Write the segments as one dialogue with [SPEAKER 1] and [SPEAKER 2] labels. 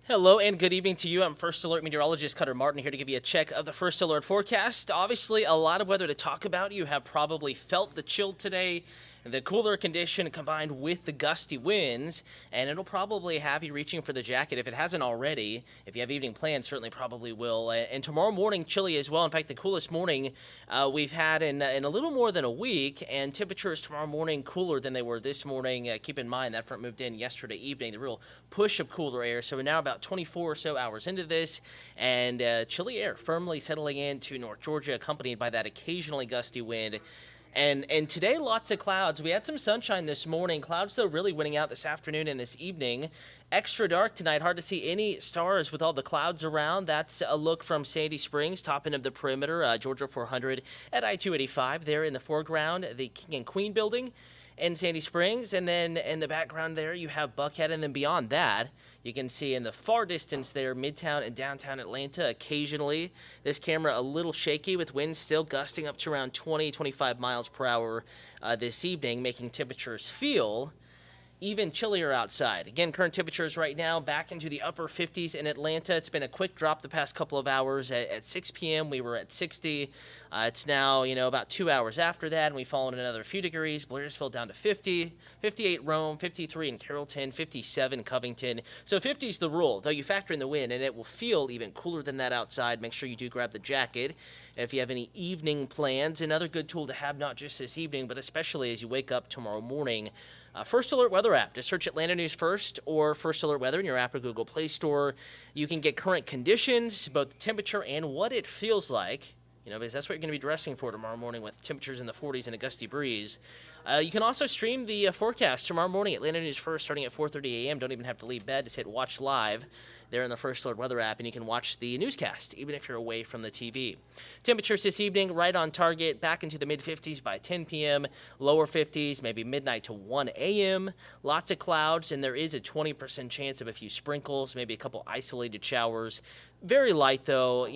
[SPEAKER 1] Hello and good evening to you. I'm First Alert Meteorologist Cutter Martin here to give you a check of the First Alert forecast. Obviously, a lot of weather to talk about. You have probably felt the chill today, the cooler condition combined with the gusty winds, and it'll probably have you reaching for the jacket if it hasn't already. If you have evening plans, certainly probably will. And tomorrow morning, chilly as well. In fact, the coolest morning we've had in a little more than a week, and temperatures tomorrow morning cooler than they were this morning. Keep in mind that front moved in yesterday evening, the real push of cooler air. So we're now about 24 or so hours into this, and chilly air firmly settling into North Georgia, accompanied by that occasionally gusty wind. And today, lots of clouds. We had some sunshine this morning. Clouds, though, really winning out this afternoon and this evening. Extra dark tonight. Hard to see any stars with all the clouds around. That's a look from Sandy Springs, top end of the perimeter, Georgia 400 at I-285. There in the foreground, the King and Queen building in Sandy Springs. And then in the background there, you have Buckhead. And then beyond that, you can see in the far distance there, Midtown and downtown Atlanta. Occasionally, this camera a little shaky with winds still gusting up to around 20, 25 miles per hour this evening, making temperatures feel even chillier outside. Again, current temperatures right now back into the upper 50s in Atlanta. It's been a quick drop the past couple of hours. At 6 p.m., we were at 60. It's now, about 2 hours after that, and we've fallen another few degrees. Blairsville down to 50, 58 Rome, 53 in Carrollton, 57 Covington. So 50 is the rule, though you factor in the wind, and it will feel even cooler than that outside. Make sure you do grab the jacket if you have any evening plans. Another good tool to have, not just this evening, but especially as you wake up tomorrow morning. First Alert Weather app. Just search Atlanta News First or First Alert Weather in your app or Google Play Store. You can get current conditions, both the temperature and what it feels like, because that's what you're going to be dressing for tomorrow morning with temperatures in the 40s and a gusty breeze. You can also stream the forecast tomorrow morning, Atlanta News First, starting at 4:30 a.m. Don't even have to leave bed. Just hit Watch Live there in the First Alert Weather app, and you can watch the newscast, even if you're away from the TV. Temperatures this evening, right on target, back into the mid-50s by 10 p.m., lower 50s, maybe midnight to 1 a.m. Lots of clouds, and there is a 20% chance of a few sprinkles, maybe a couple isolated showers. Very light, though,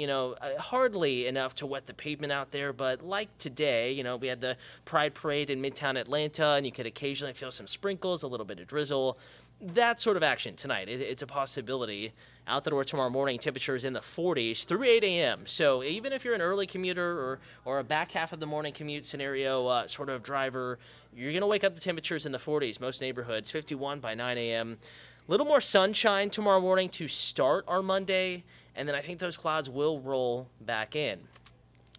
[SPEAKER 1] hardly enough to wet the pavement out there, but like today, we had the Pride Parade in Midtown Atlanta, and you could occasionally feel some sprinkles, a little bit of drizzle. That sort of action tonight, it's a possibility. Out the door tomorrow morning, temperatures in the 40s through 8 a.m. So even if you're an early commuter or a back half of the morning commute scenario sort of driver, you're going to wake up the temperatures in the 40s, most neighborhoods, 51 by 9 a.m. A little more sunshine tomorrow morning to start our Monday, and then I think those clouds will roll back in.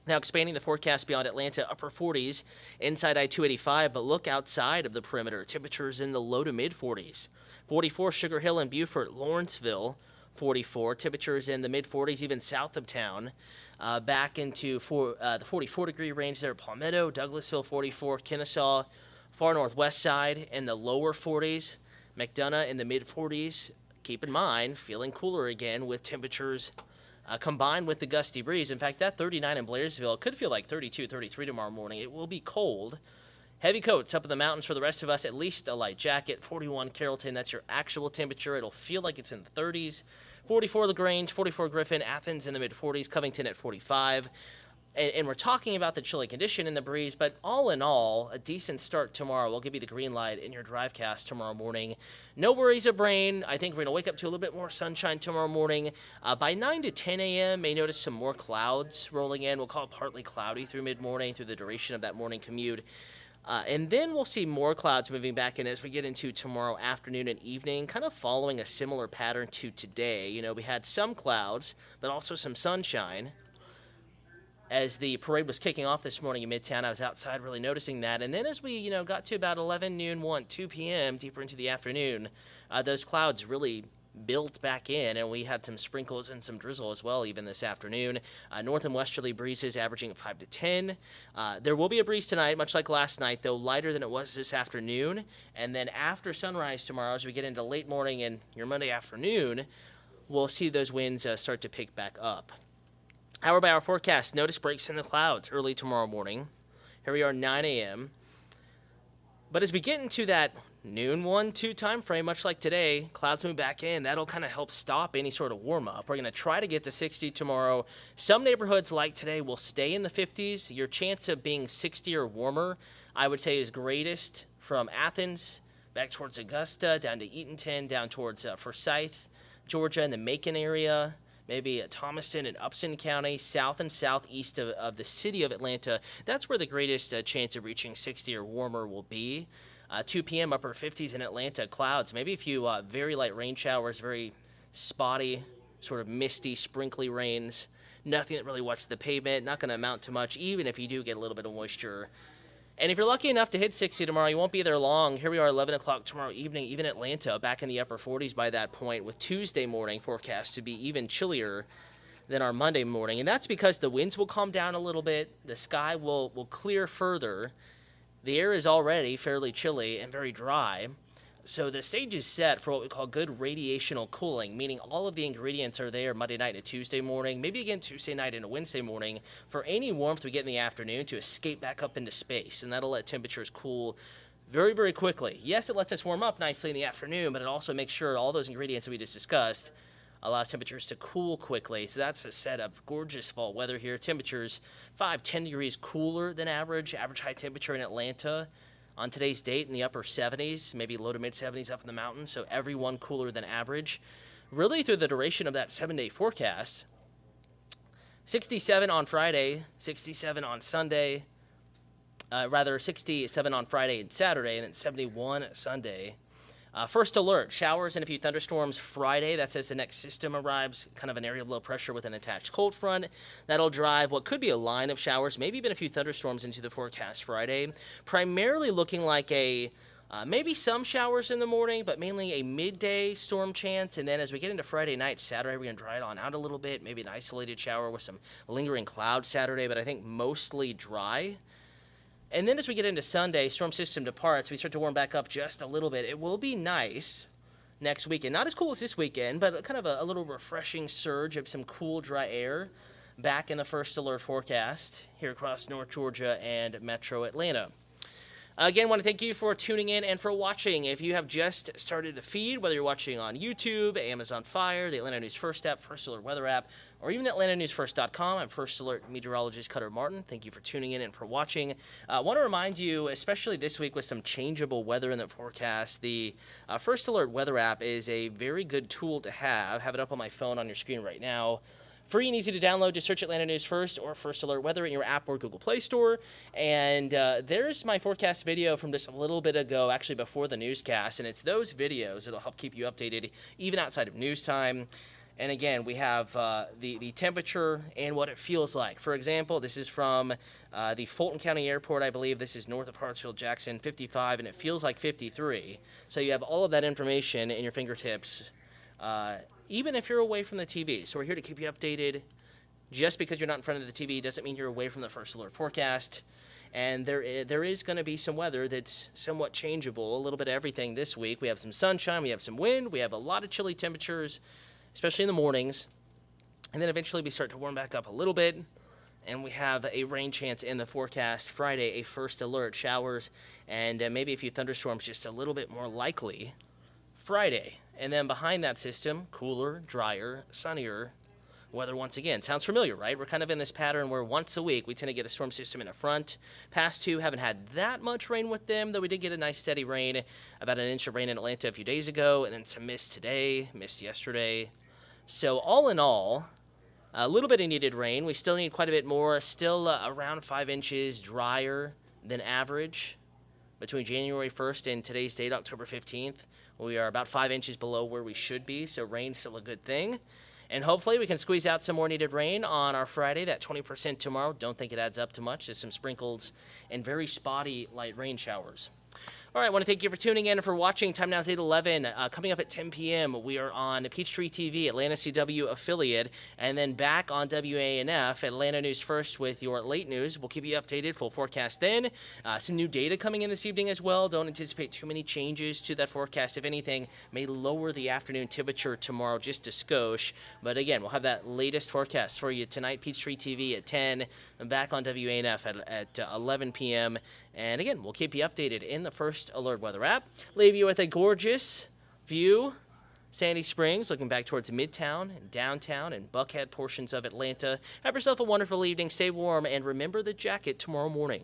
[SPEAKER 1] Now expanding the forecast beyond Atlanta, upper 40s inside I-285, but look outside of the perimeter. Temperatures in the low to mid-40s. 44 Sugar Hill and Beaufort, Lawrenceville, 44. Temperatures in the mid-40s, even south of town. Back into the 44-degree range there at Palmetto, Douglasville, 44. Kennesaw, far northwest side in the lower 40s. McDonough in the mid-40s. Keep in mind, feeling cooler again with temperatures combined with the gusty breeze. In fact, that 39 in Blairsville could feel like 32, 33 tomorrow morning. It will be cold. Heavy coats up in the mountains for the rest of us, at least a light jacket. 41 Carrollton, that's your actual temperature. It'll feel like it's in the 30s. 44 LaGrange, 44 Griffin, Athens in the mid-40s, Covington at 45. And we're talking about the chilly condition in the breeze, but all in all, a decent start tomorrow. We'll give you the green light in your drivecast tomorrow morning. No worries of rain. I think we're going to wake up to a little bit more sunshine tomorrow morning. By 9 to 10 a.m., may notice some more clouds rolling in. We'll call it partly cloudy through mid-morning, through the duration of that morning commute. And then we'll see more clouds moving back in as we get into tomorrow afternoon and evening, kind of following a similar pattern to today. We had some clouds, but also some sunshine. As the parade was kicking off this morning in Midtown, I was outside really noticing that. And then as we, got to about 11, noon, 1, 2 p.m., deeper into the afternoon, those clouds really built back in, and we had some sprinkles and some drizzle as well even this afternoon. North and westerly breezes averaging 5 to 10. There will be a breeze tonight, much like last night, though lighter than it was this afternoon. And then after sunrise tomorrow, as we get into late morning and your Monday afternoon, we'll see those winds start to pick back up. Hour by hour forecast, notice breaks in the clouds early tomorrow morning. Here we are, 9 a.m. But as we get into that noon 1, 2 time frame, much like today, clouds move back in. That'll kind of help stop any sort of warm-up. We're going to try to get to 60 tomorrow. Some neighborhoods like today will stay in the 50s. Your chance of being 60 or warmer, I would say, is greatest from Athens back towards Augusta, down to Eatonton, down towards Forsyth, Georgia and the Macon area, maybe Thomaston and Upson County, south and southeast of the city of Atlanta. That's where the greatest chance of reaching 60 or warmer will be. 2 p.m. upper 50s in Atlanta, clouds, maybe a few very light rain showers, very spotty, sort of misty, sprinkly rains. Nothing that really wets the pavement, not going to amount to much, even if you do get a little bit of moisture. And if you're lucky enough to hit 60 tomorrow, you won't be there long. Here we are, 11 o'clock tomorrow evening, even Atlanta, back in the upper 40s by that point, with Tuesday morning forecast to be even chillier than our Monday morning. And that's because the winds will calm down a little bit, the sky will clear further. The air is already fairly chilly and very dry, so the stage is set for what we call good radiational cooling, meaning all of the ingredients are there Monday night and Tuesday morning, maybe again Tuesday night and a Wednesday morning, for any warmth we get in the afternoon to escape back up into space, and that'll let temperatures cool very, very quickly. Yes, it lets us warm up nicely in the afternoon, but it also makes sure all those ingredients that we just discussed allows temperatures to cool quickly. So that's a setup. Gorgeous fall weather here. Temperatures 5-10 degrees cooler than average. Average high temperature in Atlanta on today's date in the upper 70s, maybe low to mid 70s up in the mountains. So everyone cooler than average. Really through the duration of that 7-day forecast. 67 on Friday, 67 on Sunday. 67 on Friday and Saturday, and then 71 Sunday. First alert, showers and a few thunderstorms Friday. That's as the next system arrives, kind of an area of low pressure with an attached cold front. That'll drive what could be a line of showers, maybe even a few thunderstorms into the forecast Friday. Primarily looking like maybe some showers in the morning, but mainly a midday storm chance. And then as we get into Friday night, Saturday, we're going to dry it on out a little bit. Maybe an isolated shower with some lingering clouds Saturday, but I think mostly dry. And then as we get into Sunday, storm system departs, we start to warm back up just a little bit. It will be nice next weekend. Not as cool as this weekend, but kind of a little refreshing surge of some cool, dry air back in the first alert forecast here across North Georgia and Metro Atlanta. Again, want to thank you for tuning in and for watching. If you have just started the feed, whether you're watching on YouTube, Amazon Fire, the Atlanta News First app, First Alert Weather app, or even AtlantaNewsFirst.com, I'm First Alert Meteorologist Cutter Martin. Thank you for tuning in and for watching. I want to remind you, especially this week with some changeable weather in the forecast, the First Alert Weather app is a very good tool to have. Have it up on my phone on your screen right now. Free and easy to download. Just search Atlanta News First or First Alert Weather in your app or Google Play Store. And there's my forecast video from just a little bit ago, actually before the newscast. And it's those videos that'll help keep you updated even outside of news time. And again, we have the temperature and what it feels like. For example, this is from the Fulton County Airport, I believe. This is north of Hartsfield-Jackson, 55, and it feels like 53. So you have all of that information in your fingertips, even if you're away from the TV. So we're here to keep you updated. Just because you're not in front of the TV doesn't mean you're away from the First Alert forecast. And there is going to be some weather that's somewhat changeable, a little bit of everything this week. We have some sunshine, we have some wind, we have a lot of chilly temperatures, especially in the mornings. And then eventually we start to warm back up a little bit. And we have a rain chance in the forecast Friday, a first alert, showers, and maybe a few thunderstorms just a little bit more likely Friday. And then behind that system, cooler, drier, sunnier weather once again. Sounds familiar, right? We're kind of in this pattern where once a week we tend to get a storm system in the front. Past two haven't had that much rain with them, though we did get a nice steady rain, about an inch of rain in Atlanta a few days ago, and then some mist today, mist yesterday. So all in all, a little bit of needed rain. We still need quite a bit more, still around 5 inches drier than average. Between January 1st and today's date, October 15th, we are about 5 inches below where we should be, so rain's still a good thing. And hopefully we can squeeze out some more needed rain on our Friday, that 20% tomorrow. Don't think it adds up to much, just some sprinkles and very spotty light rain showers. All right, I want to thank you for tuning in and for watching. Time now is 8:11. Coming up at 10 p.m., we are on Peachtree TV, Atlanta CW affiliate, and then back on WANF, Atlanta News First with your late news. We'll keep you updated, full forecast then. Some new data coming in this evening as well. Don't anticipate too many changes to that forecast. If anything, may lower the afternoon temperature tomorrow just a skosh. But again, we'll have that latest forecast for you tonight, Peachtree TV at 10, and back on WANF at 11 p.m., and again, we'll keep you updated in the First Alert Weather app. Leave you with a gorgeous view. Sandy Springs, looking back towards Midtown and downtown and Buckhead portions of Atlanta. Have yourself a wonderful evening. Stay warm and remember the jacket tomorrow morning.